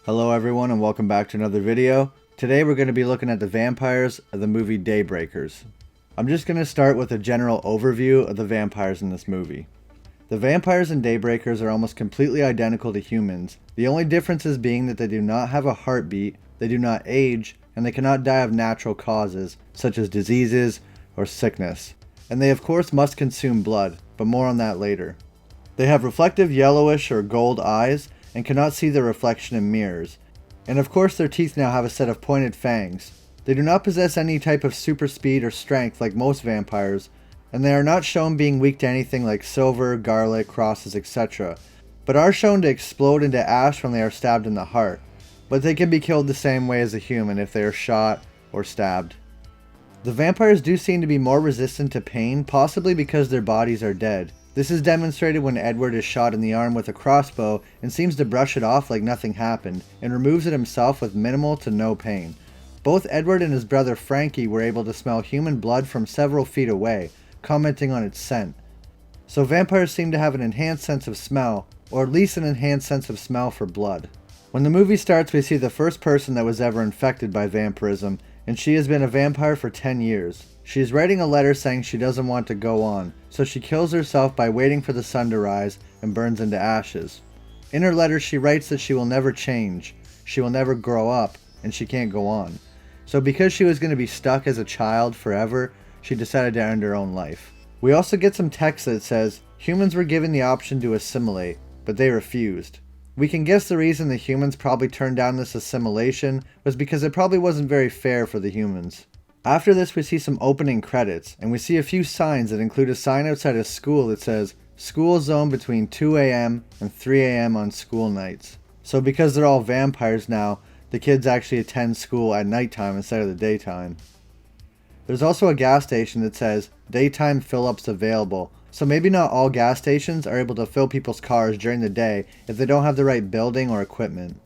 Hello everyone and welcome back to another video. Today we're going to be looking at the vampires of the movie Daybreakers. I'm just going to start with a general overview of the vampires in this movie. The vampires in Daybreakers are almost completely identical to humans, the only differences being that they do not have a heartbeat, they do not age, and they cannot die of natural causes, such as diseases or sickness. And they of course must consume blood, but more on that later. They have reflective yellowish or gold eyes, and cannot see their reflection in mirrors. And of course their teeth now have a set of pointed fangs. They do not possess any type of super speed or strength like most vampires, and they are not shown being weak to anything like silver, garlic, crosses, etc., but are shown to explode into ash when they are stabbed in the heart. But they can be killed the same way as a human if they are shot or stabbed. The vampires do seem to be more resistant to pain, possibly because their bodies are dead. This is demonstrated when Edward is shot in the arm with a crossbow and seems to brush it off like nothing happened, and removes it himself with minimal to no pain. Both Edward and his brother Frankie were able to smell human blood from several feet away, commenting on its scent. So vampires seem to have an enhanced sense of smell, or at least an enhanced sense of smell for blood. When the movie starts, we see the first person that was ever infected by vampirism, and she has been a vampire for 10 years. She is writing a letter saying she doesn't want to go on, so she kills herself by waiting for the sun to rise and burns into ashes. In her letter she writes that she will never change, she will never grow up, and she can't go on. So because she was going to be stuck as a child forever, she decided to end her own life. We also get some text that says, humans were given the option to assimilate, but they refused. We can guess the reason the humans probably turned down this assimilation was because it probably wasn't very fair for the humans. After this we see some opening credits, and we see a few signs that include a sign outside a school that says, school zone between 2 a.m. and 3 a.m. on school nights. So because they're all vampires now, the kids actually attend school at nighttime instead of the daytime. There's also a gas station that says, daytime fill-ups available, so maybe not all gas stations are able to fill people's cars during the day if they don't have the right building or equipment.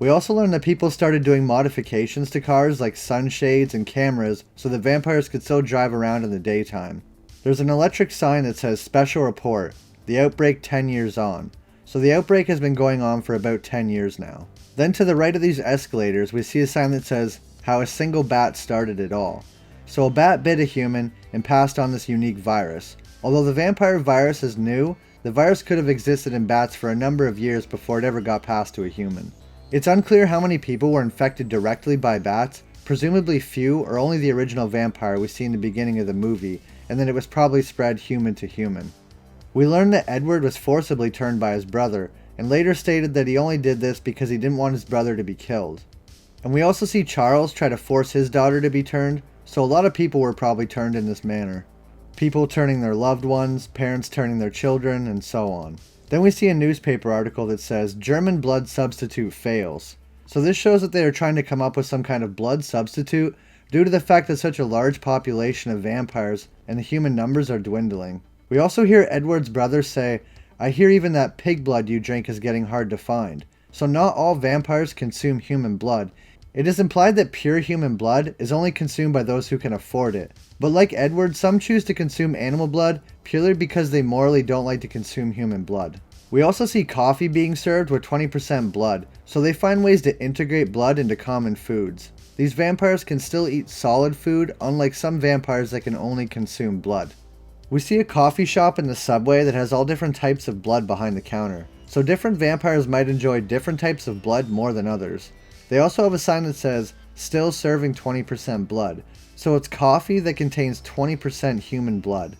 We also learned that people started doing modifications to cars like sunshades and cameras so that vampires could still drive around in the daytime. There's an electric sign that says special report, the outbreak 10 years on. So the outbreak has been going on for about 10 years now. Then to the right of these escalators we see a sign that says how a single bat started it all. So a bat bit a human and passed on this unique virus. Although the vampire virus is new, the virus could have existed in bats for a number of years before it ever got passed to a human. It's unclear how many people were infected directly by bats, presumably few or only the original vampire we see in the beginning of the movie, and then it was probably spread human to human. We learned that Edward was forcibly turned by his brother, and later stated that he only did this because he didn't want his brother to be killed. And we also see Charles try to force his daughter to be turned, so a lot of people were probably turned in this manner. People turning their loved ones, parents turning their children, and so on. Then we see a newspaper article that says, German blood substitute fails. So this shows that they are trying to come up with some kind of blood substitute due to the fact that such a large population of vampires and the human numbers are dwindling. We also hear Edward's brother say, I hear even that pig blood you drink is getting hard to find. So not all vampires consume human blood. It is implied that pure human blood is only consumed by those who can afford it. But like Edward, some choose to consume animal blood purely because they morally don't like to consume human blood. We also see coffee being served with 20% blood, so they find ways to integrate blood into common foods. These vampires can still eat solid food, unlike some vampires that can only consume blood. We see a coffee shop in the subway that has all different types of blood behind the counter, so different vampires might enjoy different types of blood more than others. They also have a sign that says, still serving 20% blood. So it's coffee that contains 20% human blood.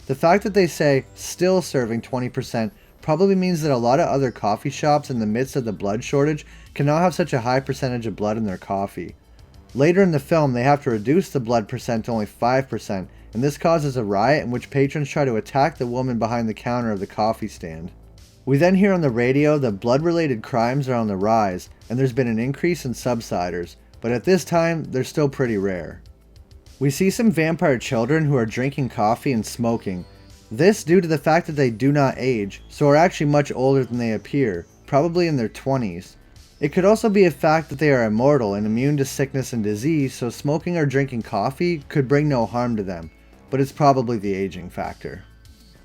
The fact that they say, still serving 20% probably means that a lot of other coffee shops in the midst of the blood shortage cannot have such a high percentage of blood in their coffee. Later in the film, they have to reduce the blood percent to only 5%, and this causes a riot in which patrons try to attack the woman behind the counter of the coffee stand. We then hear on the radio that blood-related crimes are on the rise, and there's been an increase in subsiders, but at this time, they're still pretty rare. We see some vampire children who are drinking coffee and smoking. This due to the fact that they do not age, so are actually much older than they appear, probably in their 20s. It could also be a fact that they are immortal and immune to sickness and disease, so smoking or drinking coffee could bring no harm to them, but it's probably the aging factor.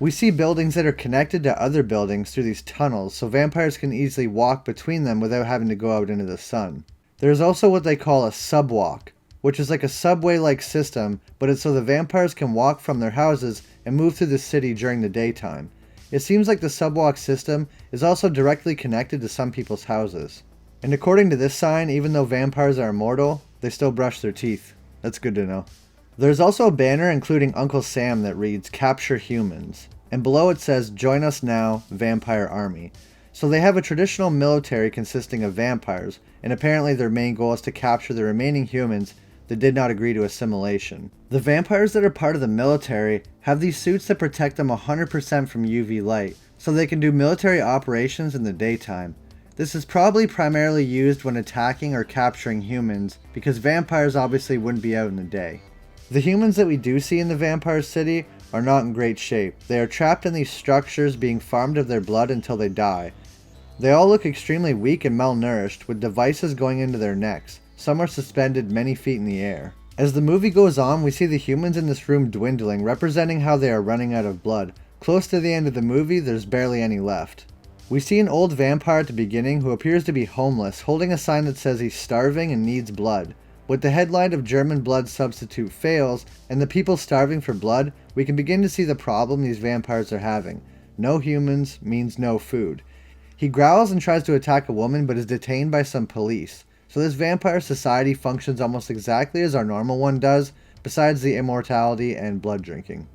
We see buildings that are connected to other buildings through these tunnels, so vampires can easily walk between them without having to go out into the sun. There is also what they call a subwalk, which is like a subway-like system, but it's so the vampires can walk from their houses and move through the city during the daytime. It seems like the subwalk system is also directly connected to some people's houses. And according to this sign, even though vampires are immortal, they still brush their teeth. That's good to know. There's also a banner including Uncle Sam that reads, "Capture Humans." And below it says, "Join us now, Vampire Army." So they have a traditional military consisting of vampires, and apparently their main goal is to capture the remaining humans that did not agree to assimilation. The vampires that are part of the military have these suits that protect them 100% from UV light, so they can do military operations in the daytime. This is probably primarily used when attacking or capturing humans, because vampires obviously wouldn't be out in the day. The humans that we do see in the vampire city are not in great shape. They are trapped in these structures being farmed of their blood until they die. They all look extremely weak and malnourished, with devices going into their necks. Some are suspended many feet in the air. As the movie goes on, we see the humans in this room dwindling, representing how they are running out of blood. Close to the end of the movie, there's barely any left. We see an old vampire at the beginning who appears to be homeless, holding a sign that says he's starving and needs blood. With the headline of German blood substitute fails, and the people starving for blood, we can begin to see the problem these vampires are having. No humans means no food. He growls and tries to attack a woman, but is detained by some police. So this vampire society functions almost exactly as our normal one does, besides the immortality and blood drinking.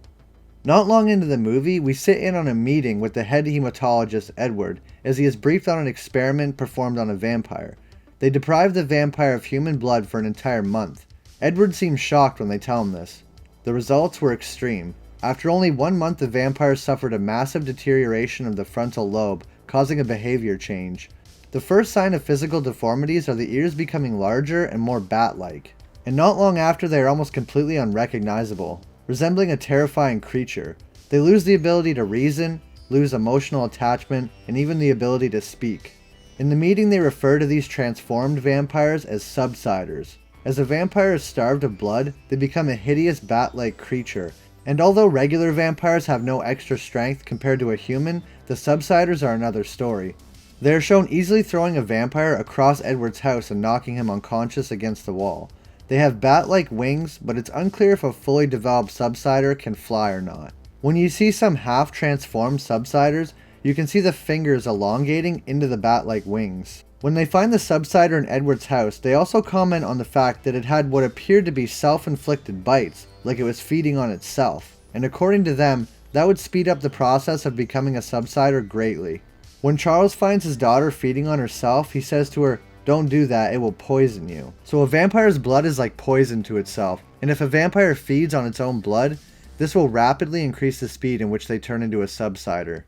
Not long into the movie, we sit in on a meeting with the head hematologist, Edward, as he is briefed on an experiment performed on a vampire. They deprive the vampire of human blood for an entire month. Edward seems shocked when they tell him this. The results were extreme. After only 1 month, the vampire suffered a massive deterioration of the frontal lobe, causing a behavior change. The first sign of physical deformities are the ears becoming larger and more bat-like. And not long after, they are almost completely unrecognizable, resembling a terrifying creature. They lose the ability to reason, lose emotional attachment, and even the ability to speak. In the meeting, they refer to these transformed vampires as subsiders. As a vampire is starved of blood, they become a hideous bat-like creature. And although regular vampires have no extra strength compared to a human, the subsiders are another story. They are shown easily throwing a vampire across Edward's house and knocking him unconscious against the wall. They have bat-like wings, but it's unclear if a fully developed subsider can fly or not. When you see some half-transformed subsiders, you can see the fingers elongating into the bat-like wings. When they find the subsider in Edward's house, they also comment on the fact that it had what appeared to be self-inflicted bites, like it was feeding on itself. And according to them, that would speed up the process of becoming a subsider greatly. When Charles finds his daughter feeding on herself, he says to her, "Don't do that, it will poison you." So a vampire's blood is like poison to itself, and if a vampire feeds on its own blood, this will rapidly increase the speed in which they turn into a subsider.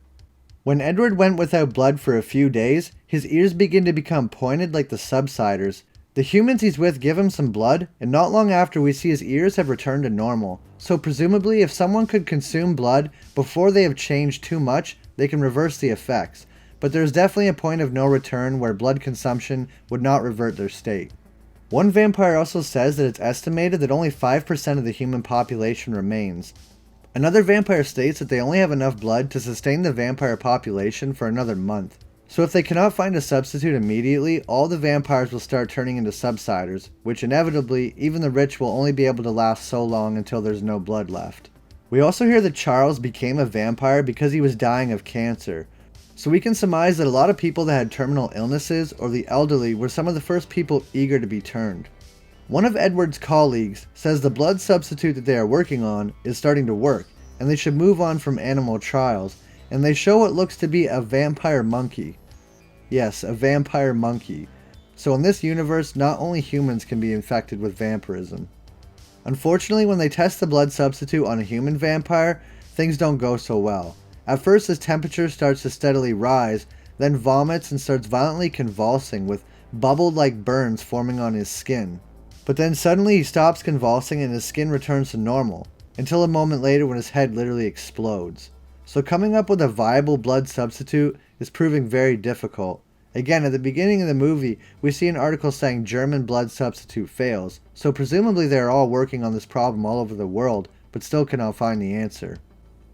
When Edward went without blood for a few days, his ears begin to become pointed like the subsiders. The humans he's with give him some blood, and not long after we see his ears have returned to normal. So presumably if someone could consume blood before they have changed too much, they can reverse the effects. But there's definitely a point of no return where blood consumption would not revert their state. One vampire also says that it's estimated that only 5% of the human population remains. Another vampire states that they only have enough blood to sustain the vampire population for another month. So if they cannot find a substitute immediately, all the vampires will start turning into subsiders, which inevitably, even the rich will only be able to last so long until there's no blood left. We also hear that Charles became a vampire because he was dying of cancer. So we can surmise that a lot of people that had terminal illnesses or the elderly were some of the first people eager to be turned. One of Edward's colleagues says the blood substitute that they are working on is starting to work, and they should move on from animal trials, and they show what looks to be a vampire monkey. Yes, a vampire monkey. So in this universe, not only humans can be infected with vampirism. Unfortunately, when they test the blood substitute on a human vampire, things don't go so well. At first, his temperature starts to steadily rise, then vomits and starts violently convulsing with bubble-like burns forming on his skin. But then suddenly he stops convulsing and his skin returns to normal, until a moment later when his head literally explodes. So coming up with a viable blood substitute is proving very difficult. Again, at the beginning of the movie, we see an article saying German blood substitute fails, so presumably they are all working on this problem all over the world, but still cannot find the answer.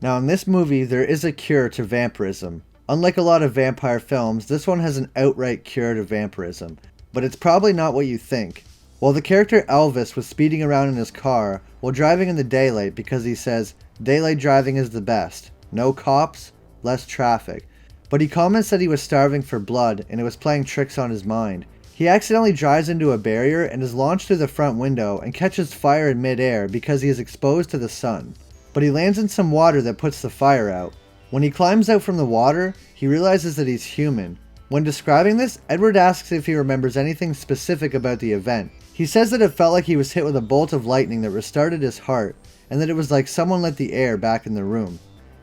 Now in this movie, there is a cure to vampirism. Unlike a lot of vampire films, this one has an outright cure to vampirism, but it's probably not what you think. While the character Elvis was speeding around in his car while driving in the daylight because he says, "Daylight driving is the best. No cops, less traffic." But he comments that he was starving for blood and it was playing tricks on his mind. He accidentally drives into a barrier and is launched through the front window and catches fire in midair because he is exposed to the sun. But he lands in some water that puts the fire out. When he climbs out from the water, he realizes that he's human. When describing this, Edward asks if he remembers anything specific about the event. He says that it felt like he was hit with a bolt of lightning that restarted his heart, and that it was like someone let the air back in the room.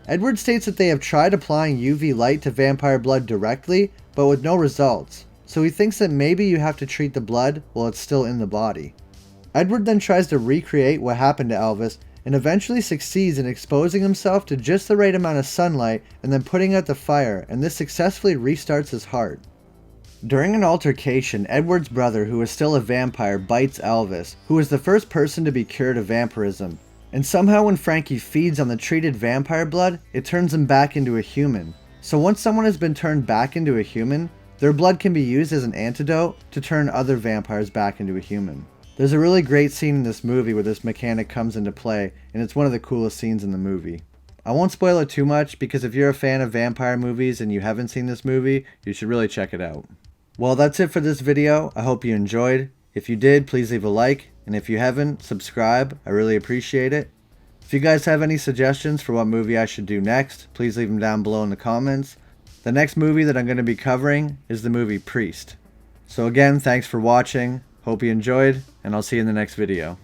Edward states that they have tried applying UV light to vampire blood directly, but with no results, so he thinks that maybe you have to treat the blood while it's still in the body. Edward then tries to recreate what happened to Elvis, and eventually succeeds in exposing himself to just the right amount of sunlight and then putting out the fire, and this successfully restarts his heart. During an altercation, Edward's brother, who is still a vampire, bites Elvis, who is the first person to be cured of vampirism. And somehow when Frankie feeds on the treated vampire blood, it turns him back into a human. So once someone has been turned back into a human, their blood can be used as an antidote to turn other vampires back into a human. There's a really great scene in this movie where this mechanic comes into play, and it's one of the coolest scenes in the movie. I won't spoil it too much, because if you're a fan of vampire movies and you haven't seen this movie, you should really check it out. Well, that's it for this video. I hope you enjoyed. If you did, please leave a like, and if you haven't, subscribe. I really appreciate it. If you guys have any suggestions for what movie I should do next, please leave them down below in the comments. The next movie that I'm going to be covering is the movie Priest. So again, thanks for watching. Hope you enjoyed, and I'll see you in the next video.